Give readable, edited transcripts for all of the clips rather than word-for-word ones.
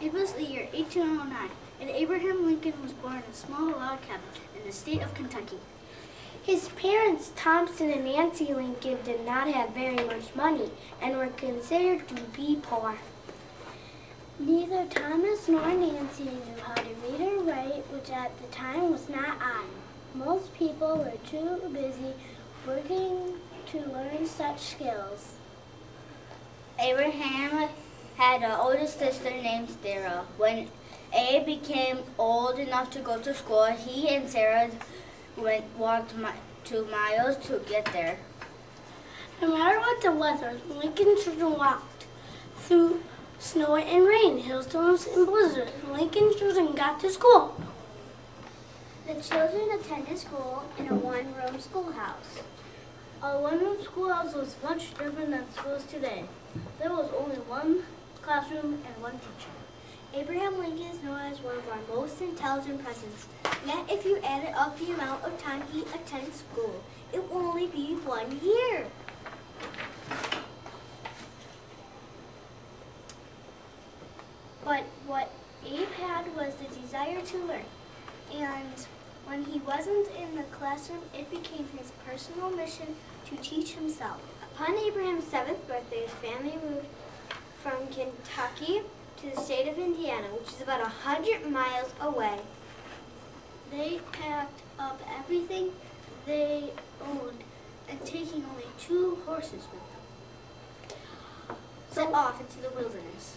It was the year 1809, and Abraham Lincoln was born in a small log cabin in the state of Kentucky. His parents, Thompson and Nancy Lincoln, did not have very much money and were considered to be poor. Neither Thomas nor Nancy knew how to read or write, which at the time was not on. Most people were too busy working to learn such skills. Abraham had an older sister named Sarah. When Abe became old enough to go to school, he and Sarah walked 2 miles to get there. No matter what the weather, Lincoln children walked through snow and rain, hailstorms and blizzards. Lincoln children got to school. The children attended school in a one-room schoolhouse. A one-room schoolhouse was much different than schools today. There was only one classroom and one teacher. Abraham Lincoln is known as one of our most intelligent presidents. Yet if you added up the amount of time he attended school, it will only be 1 year. But what Abe had was the desire to learn. And when he wasn't in the classroom, it became his personal mission to teach himself. Upon Abraham's 7th birthday, his family moved from Kentucky to the state of Indiana, which is about 100 miles away. They packed up everything they owned and taking only 2 horses with them, set off into the wilderness.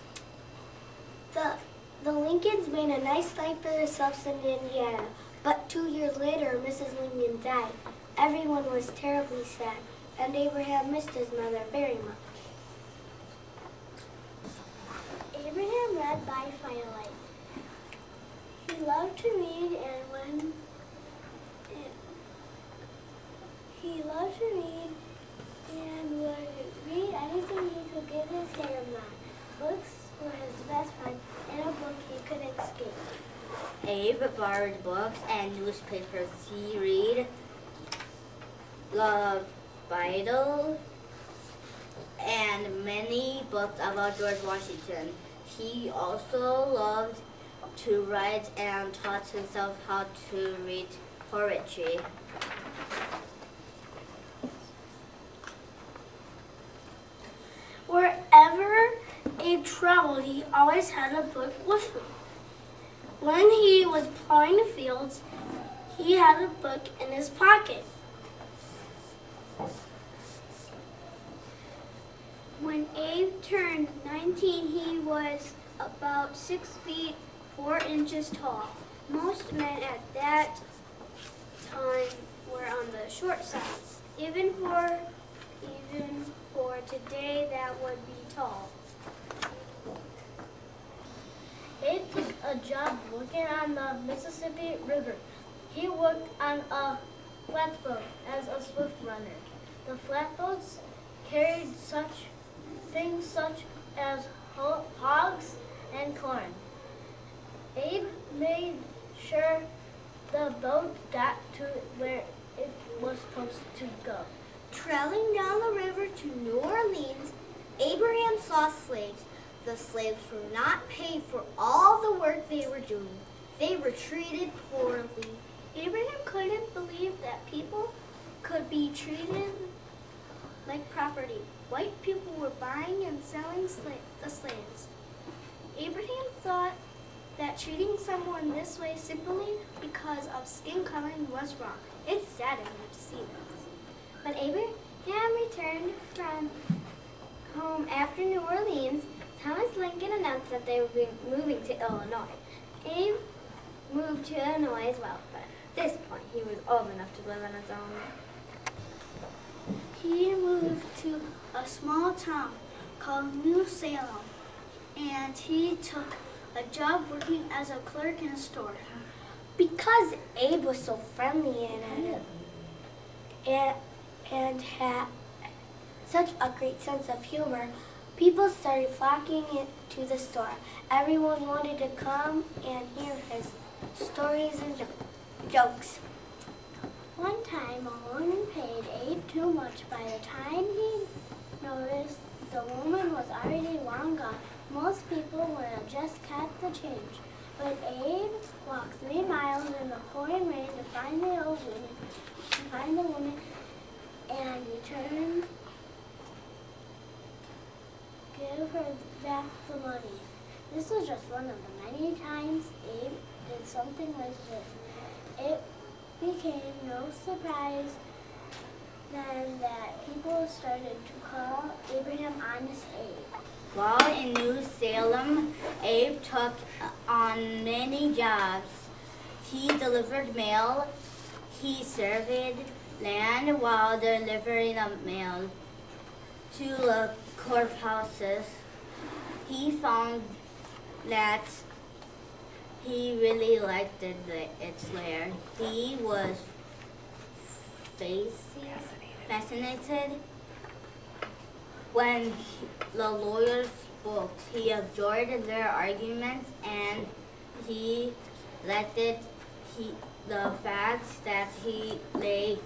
The Lincolns made a nice life for themselves in Indiana, but 2 years later, Mrs. Lincoln died. Everyone was terribly sad, and Abraham missed his mother very much. Abraham read by firelight. He loved to read, and when would read anything he could get his hands on. Books were his best friend, and a book he could escape. Abe borrowed books and newspapers. He read the Bible and many books about George Washington. He also loved to write and taught himself how to read poetry. Wherever Abe traveled, he always had a book with him. When he was plowing the fields, he had a book in his pocket. When Abe turned 19, he was about 6 feet 4 inches tall. Most men at that time were on the short side. Even for today, that would be tall. Abe took a job working on the Mississippi River. He worked on a flatboat as a swift runner. The flatboats carried things such as hogs and corn. Abe made sure the boat got to where it was supposed to go. Traveling down the river to New Orleans, Abraham saw slaves. The slaves were not paid for all the work they were doing. They were treated poorly. Abraham couldn't believe that people could be treated like property. White people were buying and selling the slaves. Abraham thought that treating someone this way simply because of skin coloring was wrong. It saddened him to see this. When Abraham returned from home after New Orleans, Thomas Lincoln announced that they would be moving to Illinois. Abe moved to Illinois as well, but at this point he was old enough to live on his own. He moved to a small town called New Salem, and he took a job working as a clerk in a store. Because Abe was so friendly and had such a great sense of humor, people started flocking to the store. Everyone wanted to come and hear his stories and jokes. One time, a woman paid Abe much. By the time he noticed, the woman was already long gone. Most people would have just kept the change, but Abe walked 3 miles in the pouring rain to find the old woman, and return, give her back the money. This was just one of the many times Abe did something like this. It became no surprise then that people started to call Abraham Honest Abe. While in New Salem, Abe took on many jobs. He delivered mail. He surveyed land while delivering the mail to the courthouses. He found that he really liked its lair. He was fascinated when the lawyers spoke. He absorbed their arguments and he liked the fact that they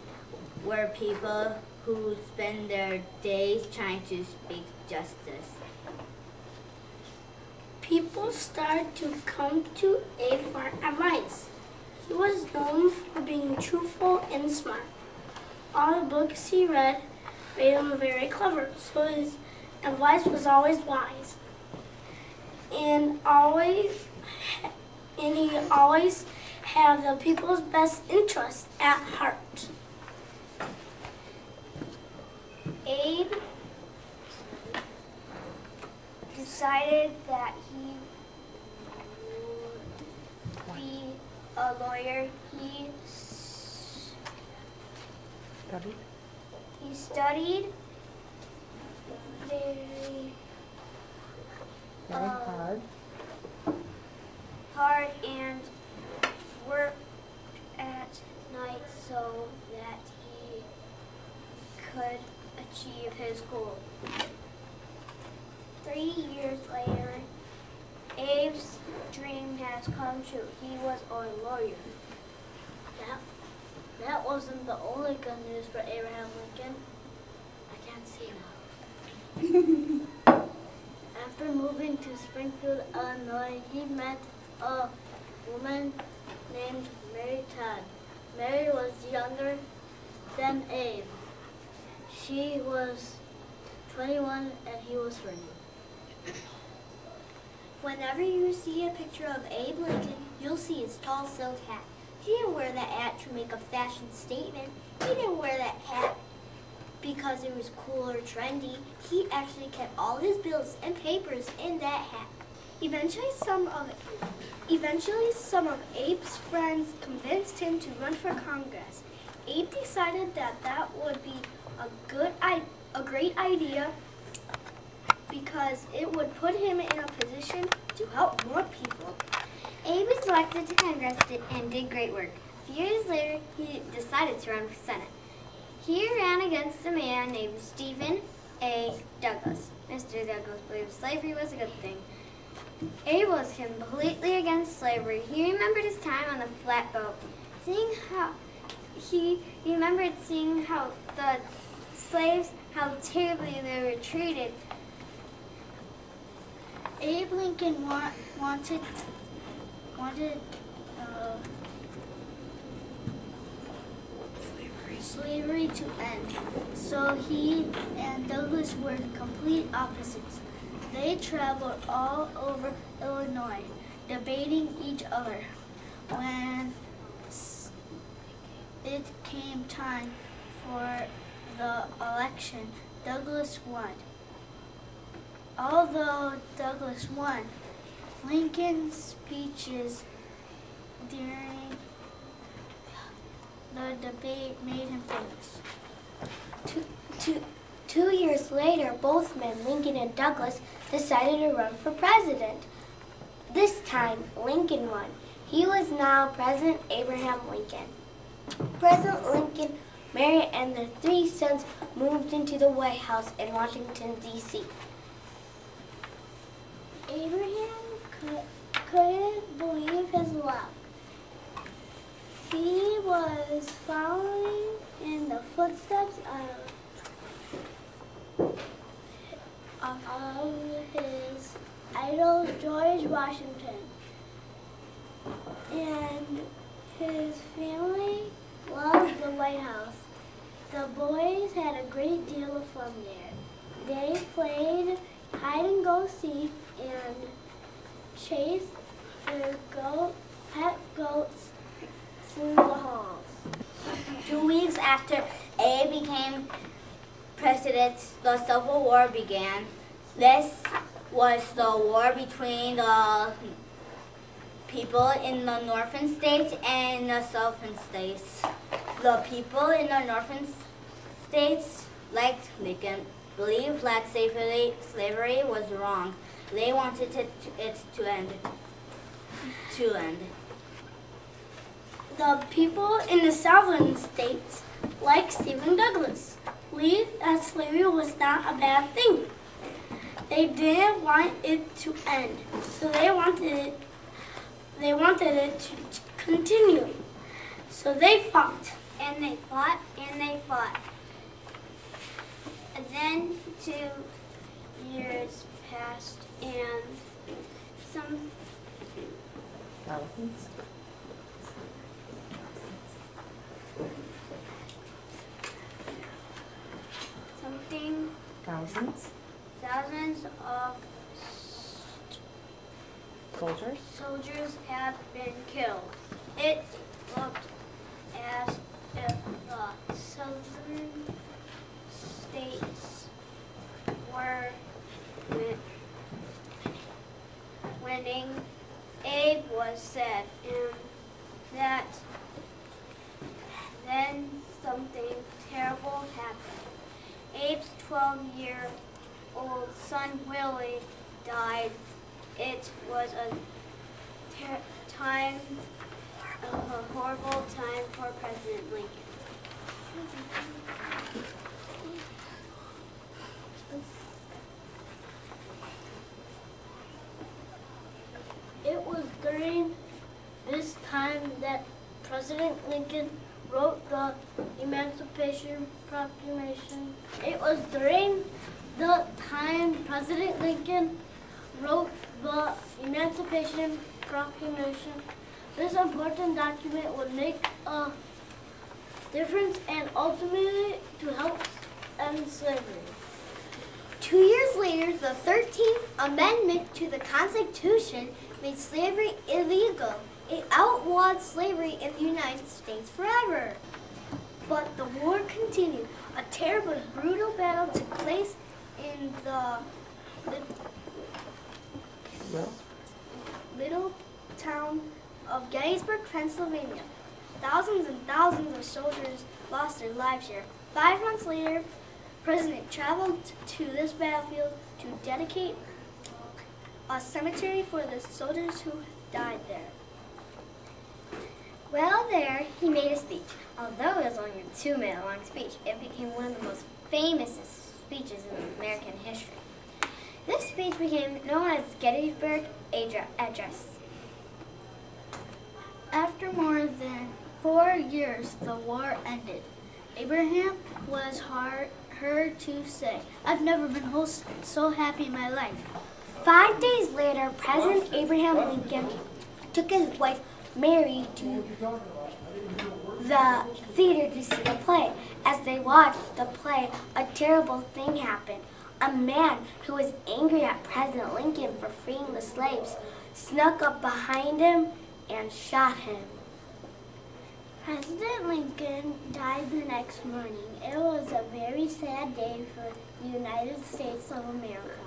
were people who spend their days trying to speak justice. People started to come to Abe for advice. He was known for being truthful and smart. All the books he read made him very clever, so his advice was always wise. And he always had the people's best interest at heart. Abe decided that he would be a lawyer. He studied very hard and worked at night so that he could achieve his goal. 3 years later, Abe's dream has come true. He was a lawyer. That wasn't the only good news for Abraham Lincoln. I can't see now. After moving to Springfield, Illinois, he met a woman named Mary Todd. Mary was younger than Abe. She was 21 and he was 30. Whenever you see a picture of Abe Lincoln, you'll see his tall silk hat. He didn't wear that hat to make a fashion statement. He didn't wear that hat because it was cool or trendy. He actually kept all his bills and papers in that hat. Eventually, some of Abe's friends convinced him to run for Congress. Abe decided that would be a great idea because it would put him in a position to help more people. Abe was elected to Congress and did great work. A few years later, he decided to run for Senate. He ran against a man named Stephen A. Douglas. Mr. Douglas believed slavery was a good thing. Abe was completely against slavery. He remembered his time on the flatboat, he remembered seeing how the slaves, how terribly they were treated. Abe Lincoln wanted slavery to end. So he and Douglas were complete opposites. They traveled all over Illinois, debating each other. When it came time for the election, Douglas won. Although Douglas won, Lincoln's speeches during the debate made him famous. Two years later, both men, Lincoln and Douglas, decided to run for president. This time, Lincoln won. He was now President Abraham Lincoln. President Lincoln, Mary, and their 3 sons moved into the White House in Washington, D.C. Abraham couldn't believe his luck. He was following in the footsteps of his idol George Washington. And his family loved the White House. The boys had a great deal of fun there. They played hide and go seek and chased their pet goats through the halls. 2 weeks after Abe became president, the Civil War began. This was the war between the people in the northern states and the southern states. The people in the northern states liked Lincoln, believed that slavery was wrong. They wanted it to end. The people in the southern states, like Stephen Douglas, believed that slavery was not a bad thing. They didn't want it to end, so they wanted it to continue. So they fought. And they fought, and they fought. And then 2 years passed, and thousands of soldiers had been killed. It looked as if the southern states were winning. Abe was sad, and that then something terrible happened. Abe's 12-year-old son Willie died. It was a horrible time for President Lincoln. It was during this time that President Lincoln wrote the Emancipation Proclamation. It was during the time President Lincoln wrote the Emancipation Proclamation. This important document would make a difference and ultimately to help end slavery. 2 years later, the 13th Amendment to the Constitution made slavery illegal. It outlawed slavery in the United States forever. But the war continued. A terrible, brutal battle took place in the little town of Gettysburg, Pennsylvania. Thousands and thousands of soldiers lost their lives here. 5 months later, the President traveled to this battlefield to dedicate a cemetery for the soldiers who died there. While there, he made a speech. Although it was only a 2-minute long speech, it became one of the most famous speeches in American history. This speech became known as Gettysburg Address. After more than 4 years, the war ended. Abraham was heard to say, "I've never been so happy in my life." 5 days later, President Abraham Lincoln took his wife Mary to the theater to see the play. As they watched the play, a terrible thing happened. A man who was angry at President Lincoln for freeing the slaves snuck up behind him and shot him. President Lincoln died the next morning. It was a very sad day for the United States of America.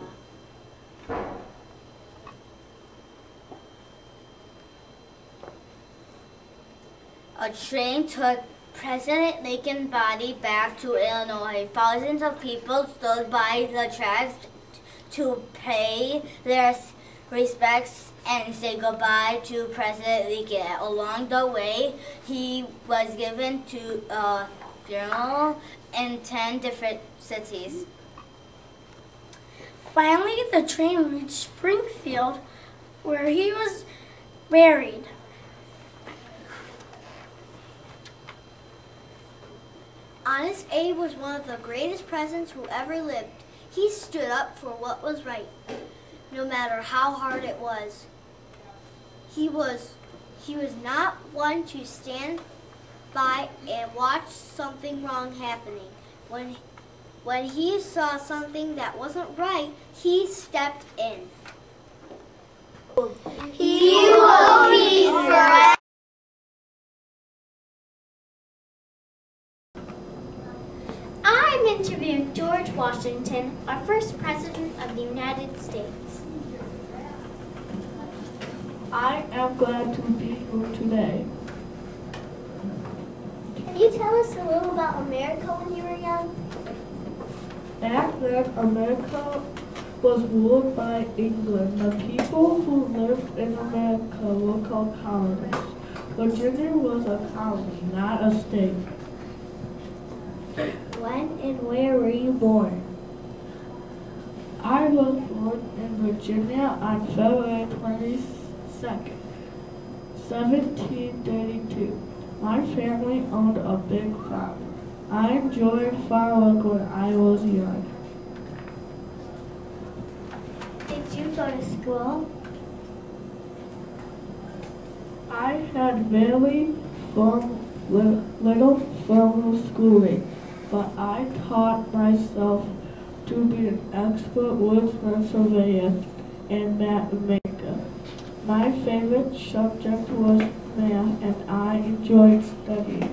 A train took President Lincoln's body back to Illinois. Thousands of people stood by the tracks to pay their respects and say goodbye to President Lincoln. Along the way, he was given to a funeral in 10 different cities. Finally, the train reached Springfield, where he was buried. Honest Abe was one of the greatest presidents who ever lived. He stood up for what was right. no matter how hard it was. He was not one to stand by and watch something wrong happening. When he saw something that wasn't right, he stepped in. He will be forever. I'm interviewing George Washington, our first president of the United States. I am glad to be here today. Can you tell us a little about America when you were young? Back then, America was ruled by England. The people who lived in America were called colonists. Virginia was a colony, not a state. When and where were you born? I was born in Virginia on February 22nd, 1732. My family owned a big farm. I enjoyed farm work when I was young. Did you go to school? I had very little formal schooling, but I taught myself to be an expert woodsman surveyor and map maker. My favorite subject was math, and I enjoyed studying.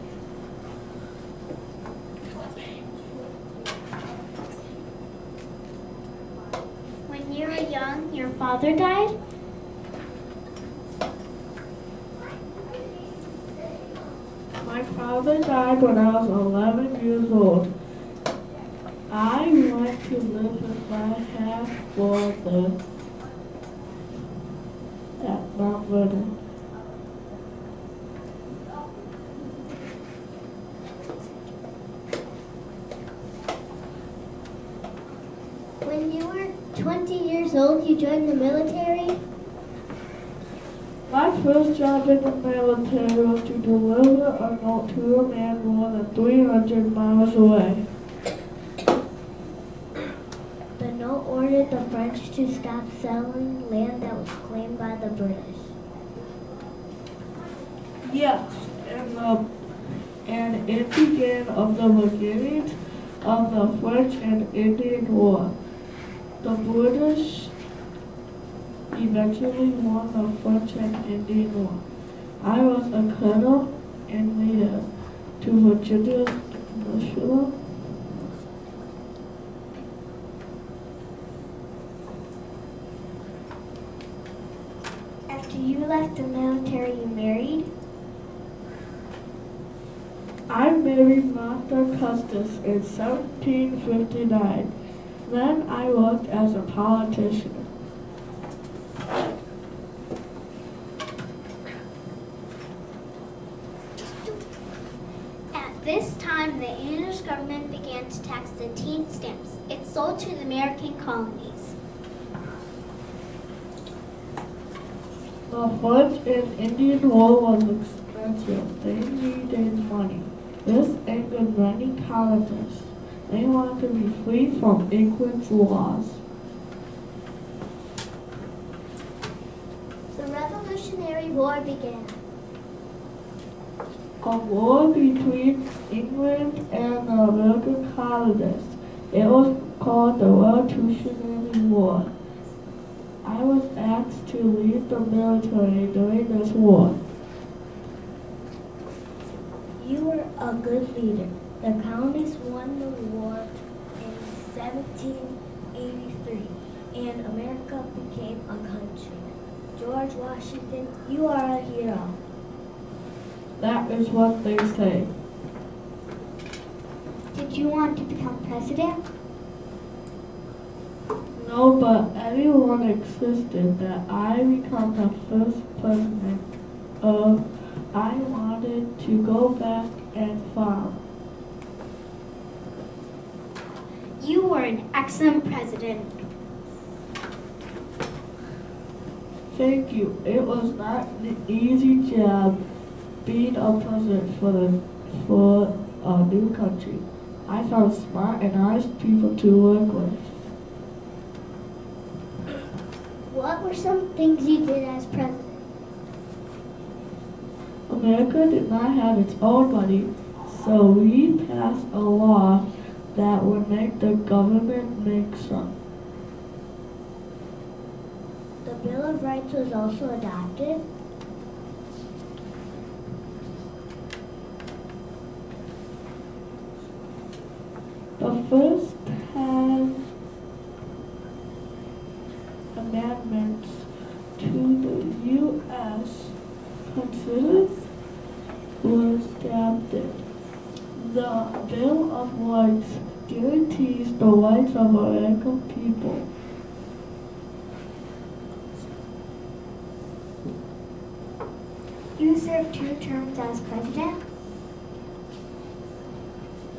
When you were young, your father died? My father died when I was 11 years old. I went to live with my half-brother at Mount Vernon. When you were 20 years old, you joined the military? My first job in the military was to deliver a note to a man more than 300 miles away. The note ordered the French to stop selling land that was claimed by the British. Yes, and it began of the beginning of the French and Indian War. The British eventually won the French and Indian War. I was a colonel and leader to Virginia's militia. After you left the military, you married? I married Martha Custis in 1759. Then I worked as a politician. At this time, the English government began to tax the teen stamps it sold to the American colonies. The French and Indian War was expensive. They needed money. This angered many colonists. They wanted to be free from England's laws. The Revolutionary War began. A war between England and the American colonists. It was called the Revolutionary War. I was asked to lead the military during this war. You were a good leader. The colonies won the war in 1783, and America became a country. George Washington, you are a hero. That is what they say. Did you want to become president? No, but everyone insisted that I become the first president of. I wanted to go back and farm. You were an excellent president. Thank you. It was not an easy job being a president for a new country. I found smart and honest people to work with. What were some things you did as president? America did not have its own money, so we passed a law that would make the government make some. The Bill of Rights was also adopted. The first 10 amendments to the U.S. Constitution was adopted. The Bill of Rights guarantees the rights of American people. You served 2 terms as president.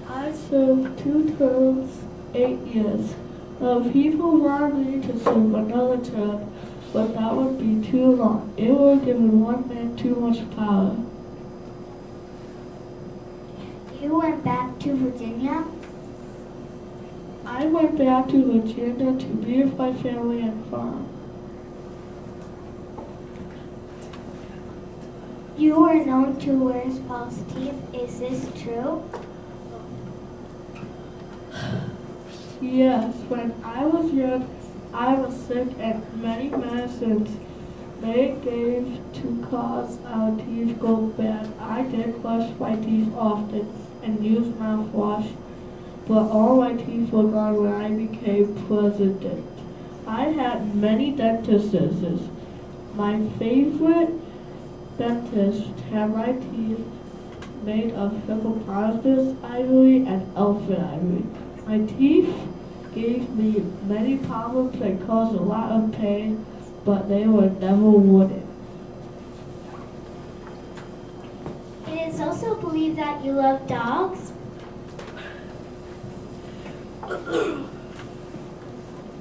I served 2 terms, 8 years. People wanted me to serve another term, but that would be too long. It would give one man too much power. You went back to Virginia. I went back to Virginia to be with my family and farm. You were known to wear false teeth. Is this true? Yes, when I was young, I was sick and many medicines they gave to cause our teeth go bad. I did brush my teeth often and use mouthwash, but all my teeth were gone when I became president. I had many dentists. My favorite dentist had my teeth made of hippopotamus ivory and elephant ivory. My teeth gave me many problems and caused a lot of pain, but they were never wooden. It is also believed that you love dogs.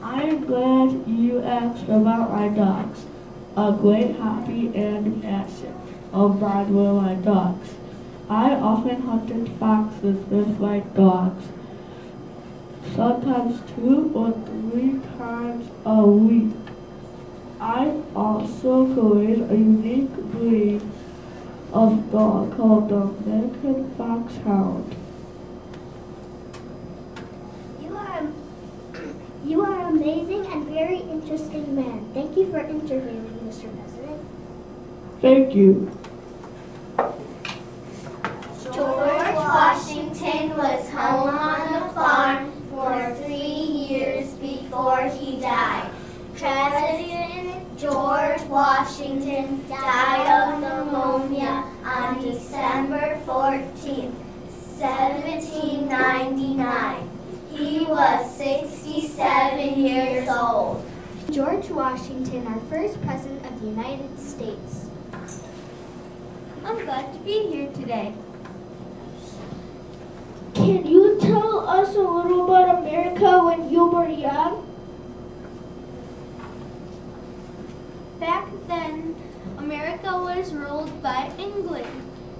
I am glad you asked about my dogs. A great hobby and passion of mine were my dogs. I often hunted foxes with my dogs, sometimes 2 or 3 times a week. I also raised a unique breed of dog called the American Foxhound. You are amazing and very interesting man. Thank you for interviewing, Mr. President. Thank you. George Washington was home on the farm for 3 years before he died. President George Washington died of pneumonia on December 14, 1799. He was 67 years old. George Washington, our first president of the United States. I'm glad to be here today. Can you tell us a little about America when you were young? Back then, America was ruled by England.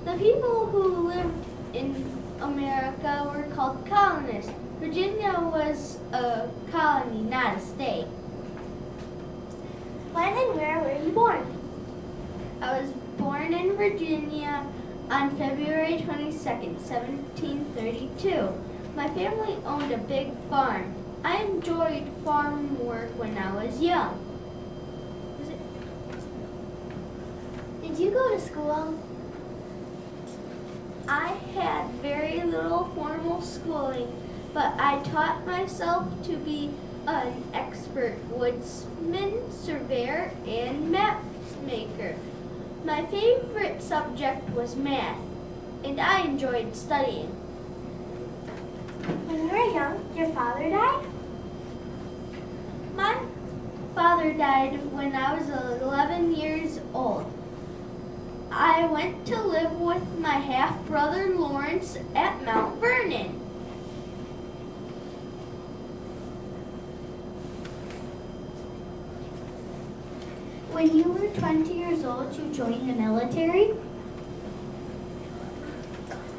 The people who lived in America were called colonists. Virginia was a colony, not a state. When and where were you born? I was born in Virginia on February 22nd, 1732. My family owned a big farm. I enjoyed farm work when I was young. Did you go to school? I had very little formal schooling, but I taught myself to be an expert woodsman, surveyor, and map maker. My favorite subject was math, and I enjoyed studying. When you were young, your father died? My father died when I was 11 years old. I went to live with my half-brother Lawrence at Mount Vernon. When you were 20 years old, you joined the military?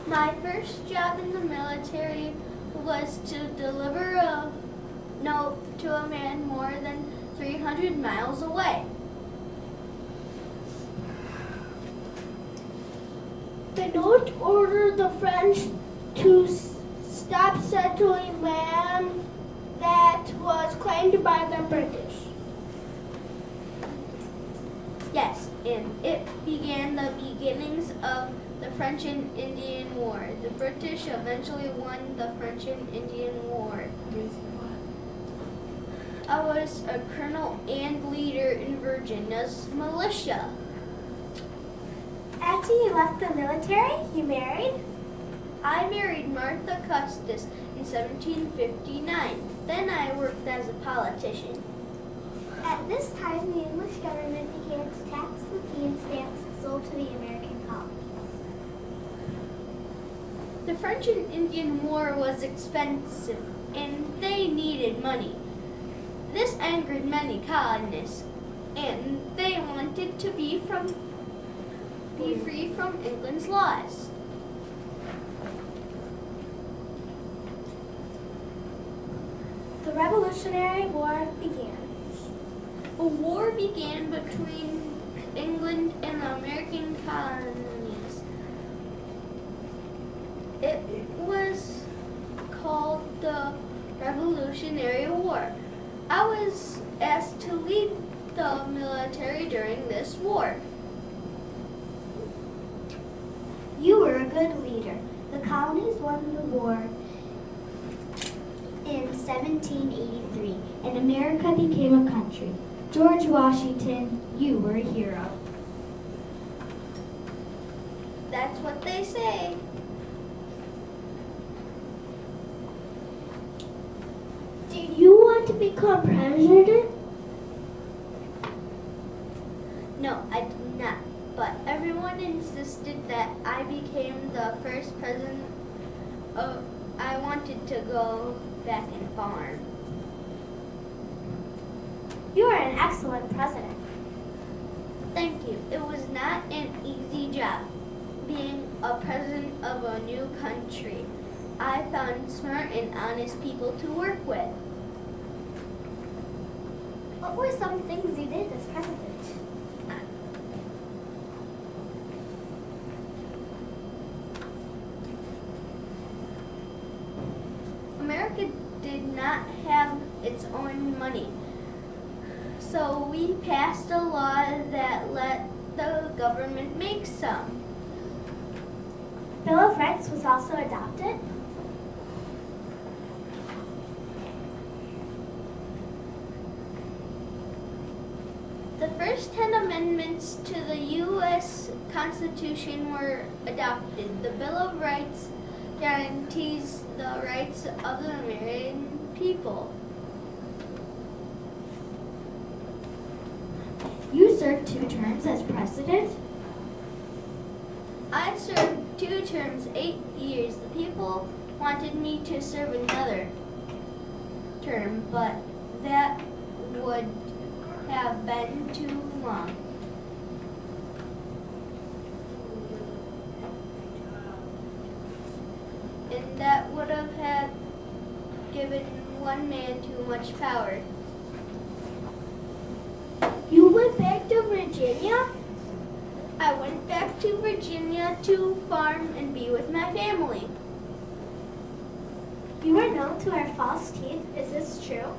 My first job in the military was to deliver a note to a man more than 300 miles away. The note ordered the French to stop settling land that was claimed by the British. Yes, and it began the beginnings of the French and Indian War. The British eventually won the French and Indian War. I was a colonel and leader in Virginia's militia. After you left the military, you married? I married Martha Custis in 1759. Then I worked as a politician. At this time, the English government began to tax the tea and stamps sold to the American colonies. The French and Indian War was expensive, and they needed money. This angered many colonists, and they wanted to be free from England's laws. The Revolutionary War began. A war began between England and the American colonies. It was called the Revolutionary War. I was asked to lead the military during this war. You were a good leader. The colonies won the war in 1783, and America became a country. George Washington, you were a hero. That's what they say. Did you want to become president? No, I did not. But everyone insisted that I became the first president. I wanted to go back and farm. You are an excellent president. Thank you. It was not an easy job being a president of a new country. I found smart and honest people to work with. What were some things you did as president? America did not have its own money, so we passed a law that let the government make some. Bill of Rights was also adopted. The first 10 amendments to the U.S. Constitution were adopted. The Bill of Rights guarantees the rights of the American people. You served 2 terms as president. I served 2 terms, 8 years. The people wanted me to serve another term, but that would have been too long. And that would have had given one man too much power. You went back to Virginia? I went back to Virginia to farm and be with my family. You were known to wear false teeth. Is this true?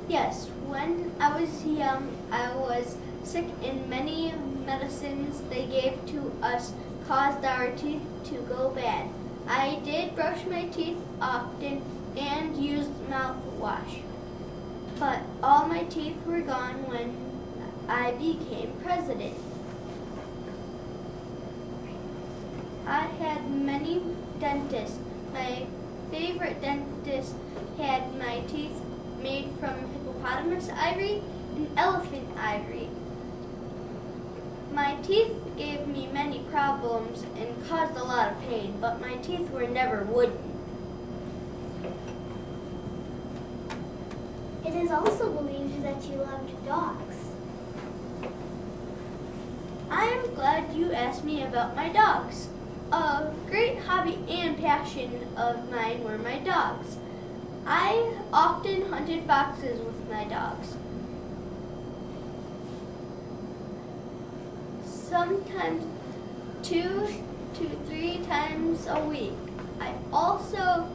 Yes, when I was young, I was sick, and many medicines they gave to us caused our teeth to go bad. I did brush my teeth often and used mouthwash, but all my teeth were gone when I became president. I had many dentists. My favorite dentist had my teeth made from hippopotamus ivory and elephant ivory. My teeth gave me many problems and caused a lot of pain, but my teeth were never wooden. It is also believed that you loved dogs. I am glad you asked me about my dogs. A great hobby and passion of mine were my dogs. I often hunted foxes with my dogs. Sometimes 2 to 3 times a week. I also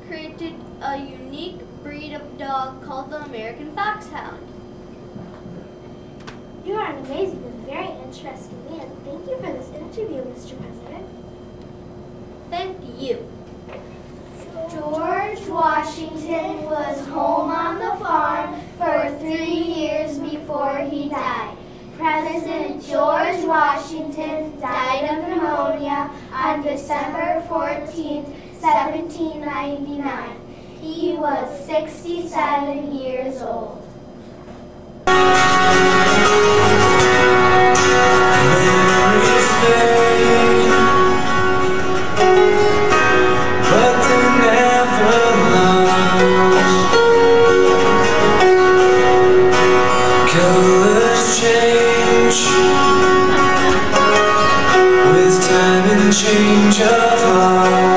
created a unique breed of dog called the American Foxhound. You are an amazing and very interesting man. Thank you for this interview, Mr. President. Thank you. George Washington was home on the farm for 3 years before he died. President George Washington died of pneumonia on December 14, 1799. He was 67 years old. Change of heart.